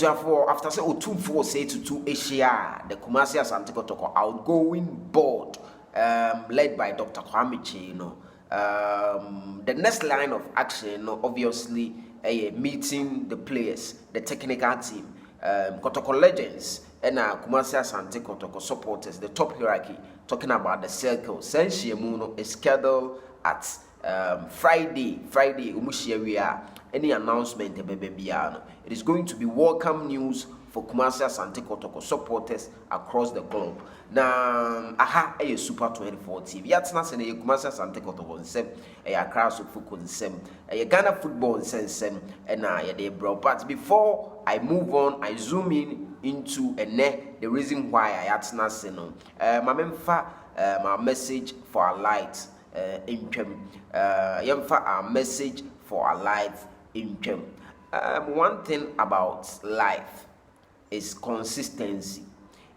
Abusuafo, after say Otumfo say to Asia, the Kumasi Asante Kotoko outgoing board, led by Dr. Kwame Chino. The next line of action, obviously, meeting the players, the technical team, Kotoko legends, and Kumasi Asante Kotoko supporters, the top hierarchy, talking about the circle. Senshi Muno is scheduled at Friday, Umushiawia. Any announcement, it is going to be welcome news for Kumasi Asante Kotoko supporters across the globe. Now, a Super 24 TV. Yatsna sene Kumasi Asante Kotoko nsem, Accra Sofuko nsem, Ghana football nsem, and they bro. But before I move on, I zoom in into the reason why I yatsna sene. My message for our light in our message for our life in term. One thing about life is consistency.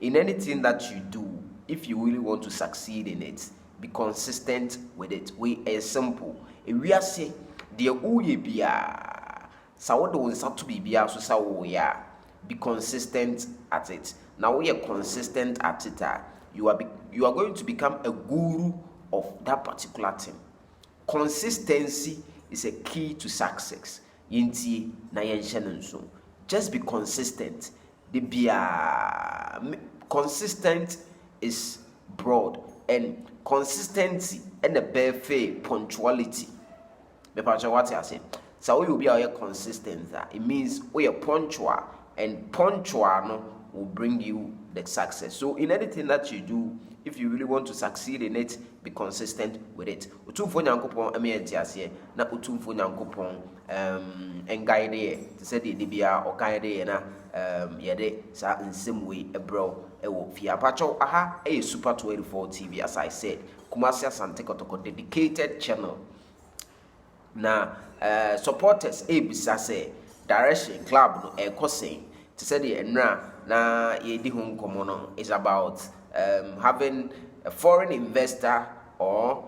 In anything that you do, if you really want to succeed in it, be consistent with it. We are simple. If we are say the uye biya, sawodo unsatu biya so sawoya. Be consistent at it. Now we are consistent at it. You are going to become a guru of that particular thing. Consistency is a key to success. Yinti na yenshenenso. Just be consistent. Consistent is broad, and consistency and a bare punctuality. Bepacha what I say. So we will be consistent. It means we are punctual, and punctual will bring you the success. So in anything that you do, if you really want to succeed in it, be consistent with it. Utumfo nyankopon amientiase na utumfo nyankopon engaide te se de bia o kaide na yede sa nsem we ebro ewo fia pacho Super 24 TV. As I said, Kumasi Asante Kotoko dedicated channel. Na supporters bisa say direction club no ekosen te se de enra na yedi ho nkomo no is about having a foreign investor or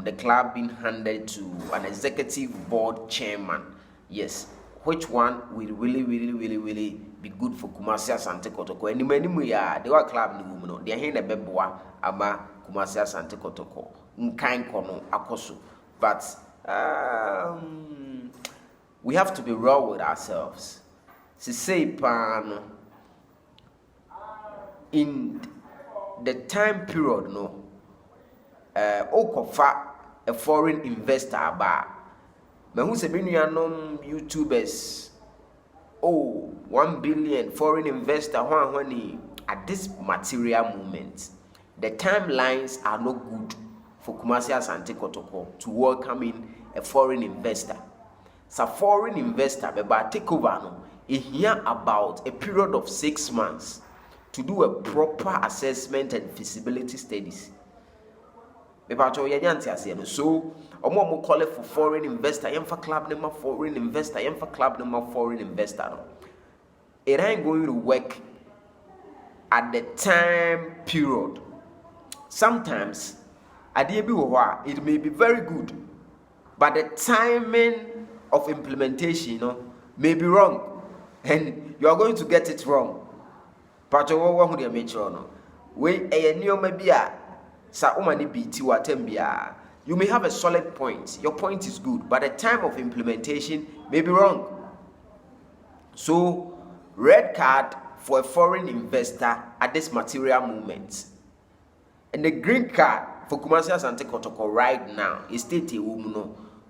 the club being handed to an executive board chairman. Yes, which one will really be good for Kumasi Asante Kotoko? And many ya they were club ni woman. They are here in the beboa ama Kumasi Asante Kotoko. Nkain kono akoso. But we have to be real with ourselves. Say pan in the time period okofa a foreign investor ba me hu se benuanom YouTubers 1 billion foreign investor hwani at this material moment. The timelines are not good for Kumasi Asante Kotoko to welcome in a foreign investor. So foreign investor be ba take over no here about a period of 6 months to do a proper assessment and feasibility studies. So, omo call it for foreign investor, yemfa club name foreign investor, yemfa club name foreign investor. It ain't going to work at the time period. Sometimes, it may be very good, but the timing of implementation, may be wrong, and you are going to get it wrong. Pacho wo hu de mecho no we enioma bia sa umani biti watembia. You may have a solid point, your point is good, but the time of implementation may be wrong. So red card for a foreign investor at this material moment, and the green card for Kumasi Asante Kotoko right now is stated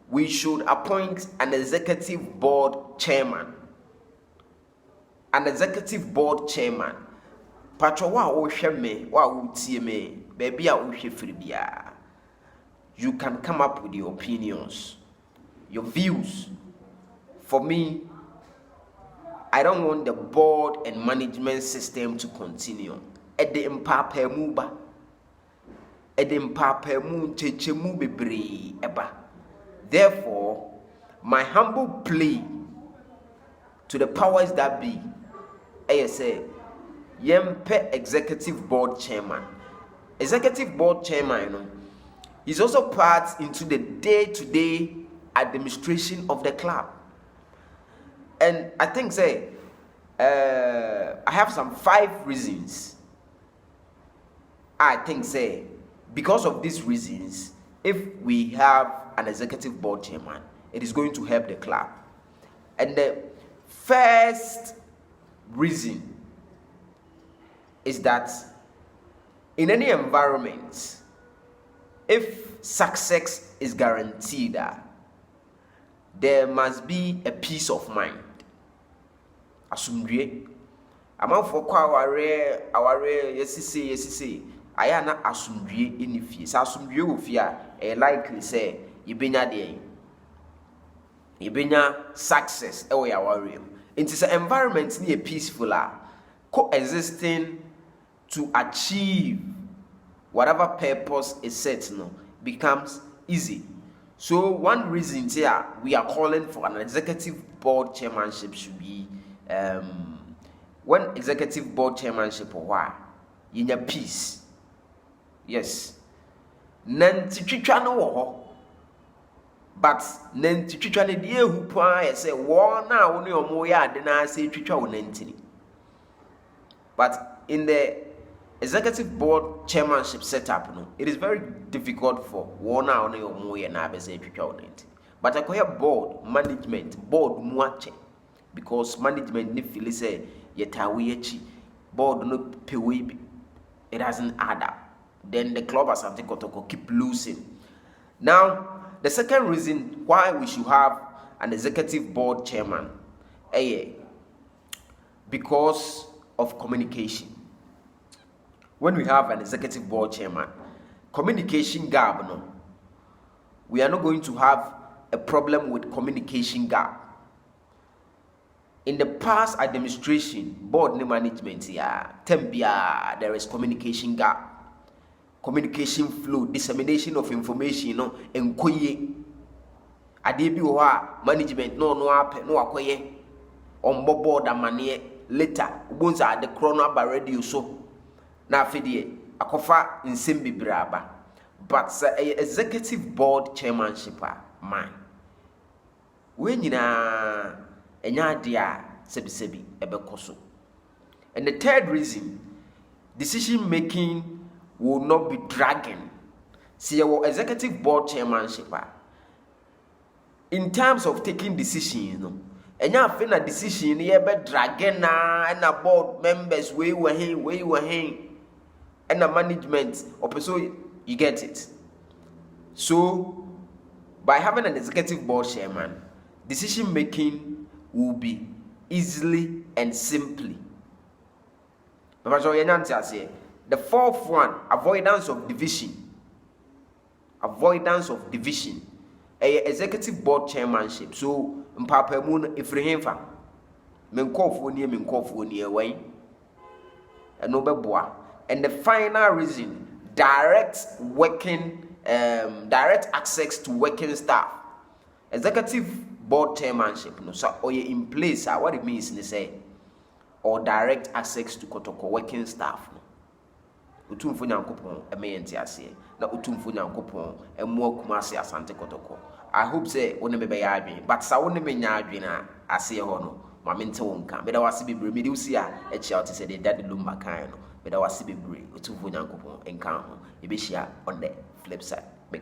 we should appoint an executive board chairman. An executive board chairman. Patro wa wo hwe me, wa wo tie me, baby a wo hwe firi bia. You can come up with your opinions, your views. For me, I don't want the board and management system to continue. Ede mpapa mu ba. Ede mpapa mu chechemu bebre eba. Therefore, my humble plea to the powers that be, I say, Yempe executive board chairman. Executive board chairman, is also part into the day-to-day administration of the club. And I think say I have some 5 reasons. I think say because of these reasons, if we have an executive board chairman, it is going to help the club. And the first reason is that in any environment, if success is guaranteed, there must be a peace of mind. Asumdue. Amanfo kwa aware yesise aya na asumdue enifie. Sa asumdue wo fie a likely say yebenya de yebenya success e wo ya aware. It is an environment near peaceful, coexisting to achieve whatever purpose is set becomes easy. So one reason here we are calling for an executive board chairmanship should be when executive board chairmanship or in a peace. Yes. Nanti twitwa no wo but nanti twitwa ne de ehu pa say wo na wo ne omo ya ade na say twitwa wo nanti. But in the executive board chairmanship setup it is very difficult for wo na wo ne omo ya na be say twitwa wo nanti. But akoya board management board mu ache because management ni feel say yetawe yachi board no pewe it doesn't add up. Then the club Asante Kotoko keep losing. Now, the second reason why we should have an executive board chairman, because of communication. When we have an executive board chairman, communication gap, we are not going to have a problem with communication gap. In the past administration, board management, there is communication gap. Communication flow, dissemination of information, enkoye. Ade bi wo ha management no akoye on board amane later ubonza ade chrono ba radio so na afedie akofa nsem bibraba. But executive board chairmanship man we nyina enya ade a sebi ebekoso. And the third reason, decision making will not be dragging. See your executive board chairmanship in terms of taking decisions, and you feel a decision you be dragging and a board members where you were and the management or so you get it. So by having an executive board chairman, decision making will be easily and simply. The fourth one, avoidance of division. Avoidance of division. Executive board chairmanship. So, mpapa mu no efrehenfa. Menkofo nie wai. No beboa. And the final reason, direct access to working staff. Executive board chairmanship no so in place what it means is say or direct access to Kotoko working staff. Utumfo nyankopon emeyenti ase na utumfo nyankopon emo Kumasi Asante Kotoko. I hope say woni me be ya adwen but sa woni me nya adwen a ase ho no ma mente wonka me da wase bebre me de usi a e chia o te se de dad lumba kan no me da wase bebre utumfo nyankopon enka ho e be hia on the flip side me